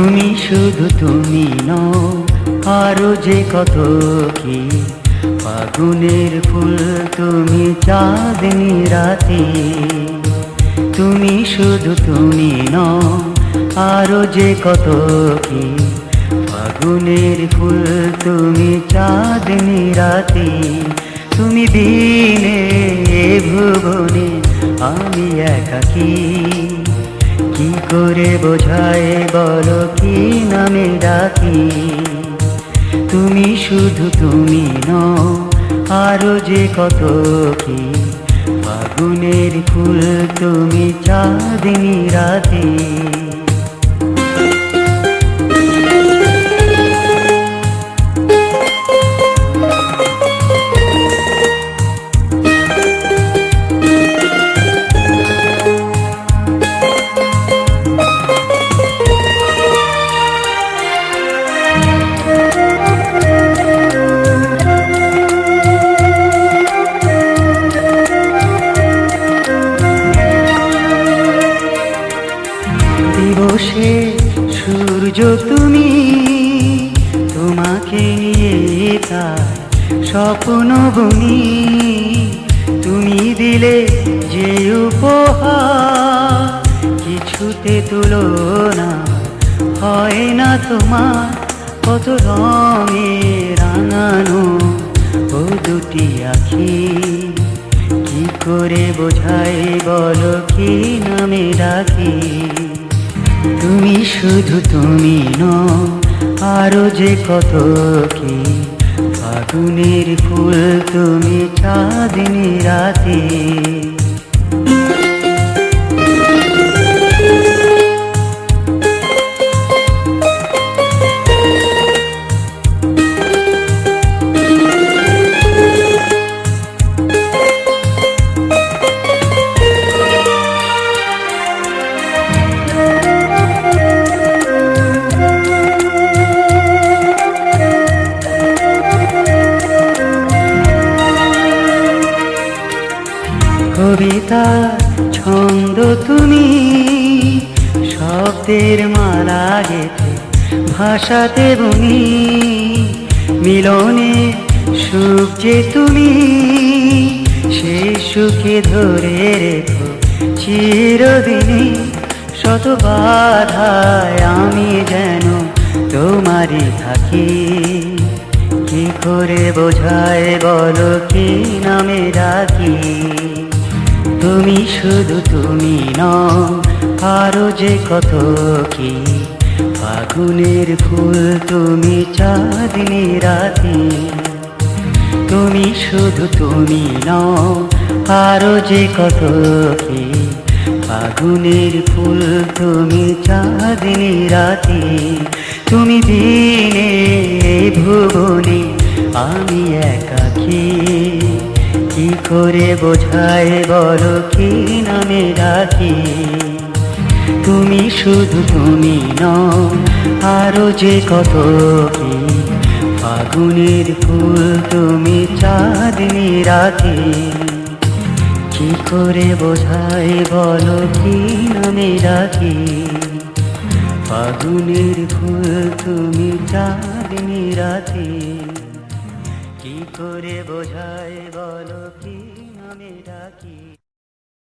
তুমি শুধু তুমি নও, আরো যে কত কি। ফাগুনের ফুল তুমি, চাঁদনি রাতে। তুমি শুধু তুমি নও, আরো যে কত কি। ফাগুনের ফুল তুমি, চাঁদনি রাতে। তুমি বিনে এ ভুবনে আমি একাকী। কি করে বোঝায় বলো, কি নামে ডাকি। তুমি শুধু তুমি নও, আরো যে কত কি। ফাগুনের ফুল তুমি, চাঁদনি রাতে। দিবসে সূর্য তুমি, তোমাকে নিয়ে তাই স্বপ্ন বুনি। তুমি দিলে যে উপহার, কিছুতে তুলনা হয় না তোমার। কত রঙে রাঙানো ও দুটি আখি। কি করে বোঝাই বলো, কি নামে ডাকি। তুমি শুধু তুমি নও, আরো যে কত কি। ফাগুনের ফুল তুমি, চাঁদনি রাতে। কবিতা ছন্দ তুমি, শব্দের মালা গেথে ভাষাতে বুনি। মিলনে সুখ যে তুমি, সে সুখে ধরে রেখো চিরদিনই। শত বাধায় আমি যেন তোমারই থাকি। কি করে বোঝায় বলো, কি নামে ডাকি। তুমি শুধু তুমি নও, আরো যে কত কি। ফাগুনের ফুল তুমি, চাঁদনি রাতে। তুমি শুধু তুমি নও, আরো যে কত কি। ফাগুনের ফুল তুমি, চাঁদনি রাতে। তুমি বিনে ভুবনে আমি একাকী। কি করে বোঝায় বলো, কি নামে ডাকি। তুমি শুধু তুমি নও, আরো যে কত কি। ফাগুনের ফুল তুমি, চাঁদনি রাতে। কি করে বোঝায় বলো, কি নামে ডাকি। ফাগুনের ফুল তুমি, চাঁদনি রাতে। কি করে বোঝায় বলো, কি নামে ডাকি।